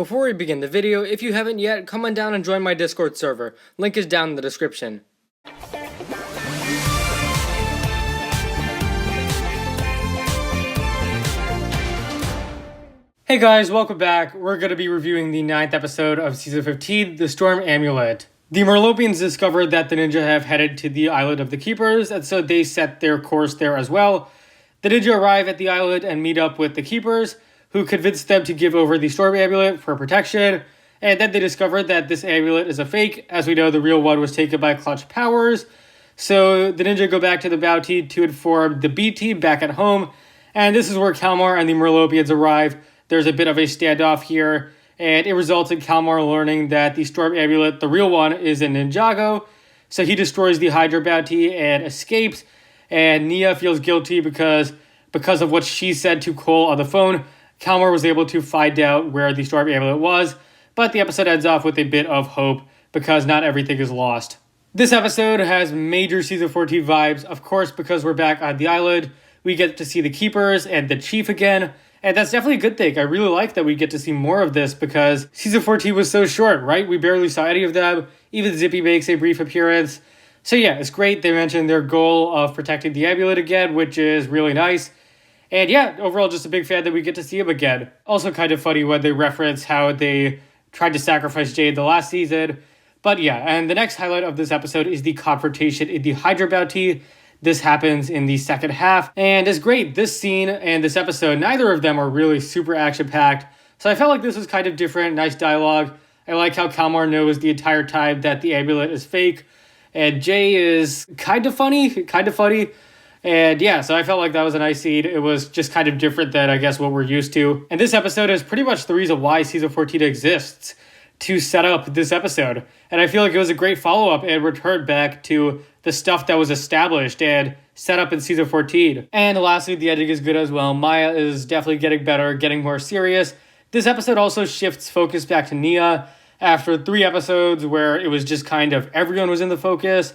Before we begin the video, if you haven't yet, come on down and join my Discord server. Link is down in the description. Hey guys, welcome back. We're going to be reviewing the 9th episode of Season 15, The Storm Amulet. The Merlopians discovered that the ninja have headed to the Island of the Keepers, and so they set their course there as well. The ninja arrive at the island and meet up with the Keepers, who convinced them to give over the Storm Amulet for protection, and then they discovered that this amulet is a fake. As we know, the real one was taken by Clutch Powers. So the ninja go back to the bounty to inform the B team back at home, and this is where Kalmar and the Merlopians arrive. There's a bit of a standoff here, and it results in Kalmar learning that the Storm Amulet, the real one, is in Ninjago. So he destroys the Hydra bounty and escapes, and Nia feels guilty because of what she said to Cole on the phone. Kalmar was able to find out where the Storm Amulet was, but the episode ends off with a bit of hope because not everything is lost. This episode has major Season 14 vibes, of course, because we're back on the island. We get to see the Keepers and the Chief again, and that's definitely a good thing. I really like that we get to see more of this because Season 14 was so short, right? We barely saw any of them. Even Zippy makes a brief appearance. So yeah, it's great. They mentioned their goal of protecting the amulet again, which is really nice. And yeah, overall, just a big fan that we get to see him again. Also kind of funny when they reference how they tried to sacrifice Jade the last season. But yeah, and the next highlight of this episode is the confrontation in the Hydra bounty. This happens in the second half, and it's great. This scene and this episode, neither of them are really super action-packed. So I felt like this was kind of different, nice dialogue. I like how Kalmar knows the entire time that the amulet is fake. And Jay is kind of funny. And yeah, so I felt like that was a nice scene. It was just kind of different than, I guess, what we're used to. And this episode is pretty much the reason why Season 14 exists, to set up this episode. And I feel like it was a great follow-up and return back to the stuff that was established and set up in Season 14. And lastly, the ending is good as well. Maya is definitely getting better, getting more serious. This episode also shifts focus back to Nia after 3 episodes where it was just kind of everyone was in the focus.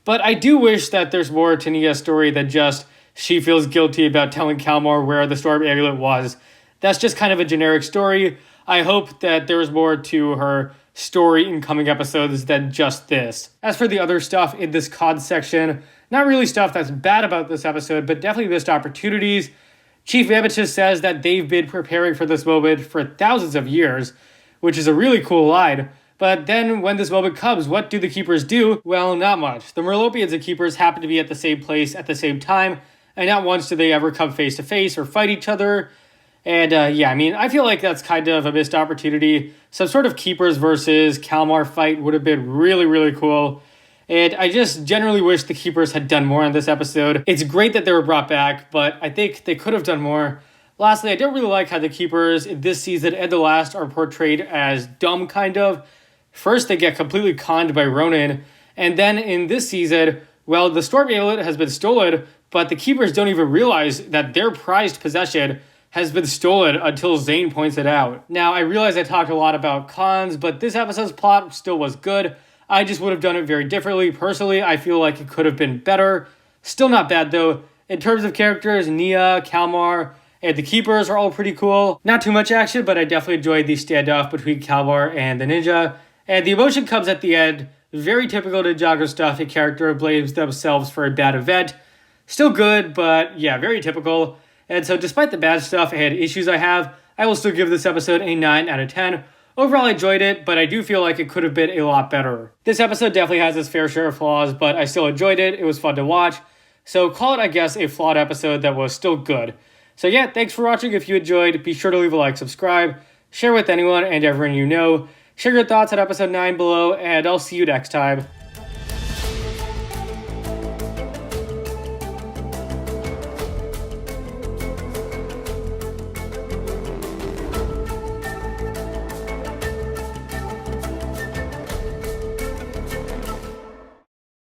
But I do wish that there's more to Nia's story than just she feels guilty about telling Kalmar where the Storm Amulet was. That's just kind of a generic story. I hope that there's more to her story in coming episodes than just this. As for the other stuff in this COD section, not really stuff that's bad about this episode, but definitely missed opportunities. Chief Amethyst says that they've been preparing for this moment for thousands of years, which is a really cool line. But then when this moment comes, what do the Keepers do? Well, not much. The Merlopians and Keepers happen to be at the same place at the same time, and not once do they ever come face to face or fight each other. And yeah, I mean, I feel like that's kind of a missed opportunity. Some sort of Keepers versus Kalmar fight would have been really, really cool. And I just generally wish the Keepers had done more in this episode. It's great that they were brought back, but I think they could have done more. Lastly, I don't really like how the Keepers in this season and the last are portrayed as dumb, kind of. First, they get completely conned by Ronan, and then in this season, well, the Storm Amulet has been stolen, but the Keepers don't even realize that their prized possession has been stolen until Zane points it out. Now, I realize I talked a lot about cons, but this episode's plot still was good. I just would have done it very differently. Personally, I feel like it could have been better. Still not bad, though. In terms of characters, Nia, Kalmar, and the Keepers are all pretty cool. Not too much action, but I definitely enjoyed the standoff between Kalmar and the ninja. And the emotion comes at the end. Very typical Ninjago stuff. A character blames themselves for a bad event. Still good, but yeah, very typical. And so despite the bad stuff and issues I have, I will still give this episode a 9 out of 10. Overall, I enjoyed it, but I do feel like it could have been a lot better. This episode definitely has its fair share of flaws, but I still enjoyed it. It was fun to watch. So call it, I guess, a flawed episode that was still good. So yeah, thanks for watching. If you enjoyed, be sure to leave a like, subscribe, share with anyone and everyone you know. Share your thoughts on episode 9 below, and I'll see you next time.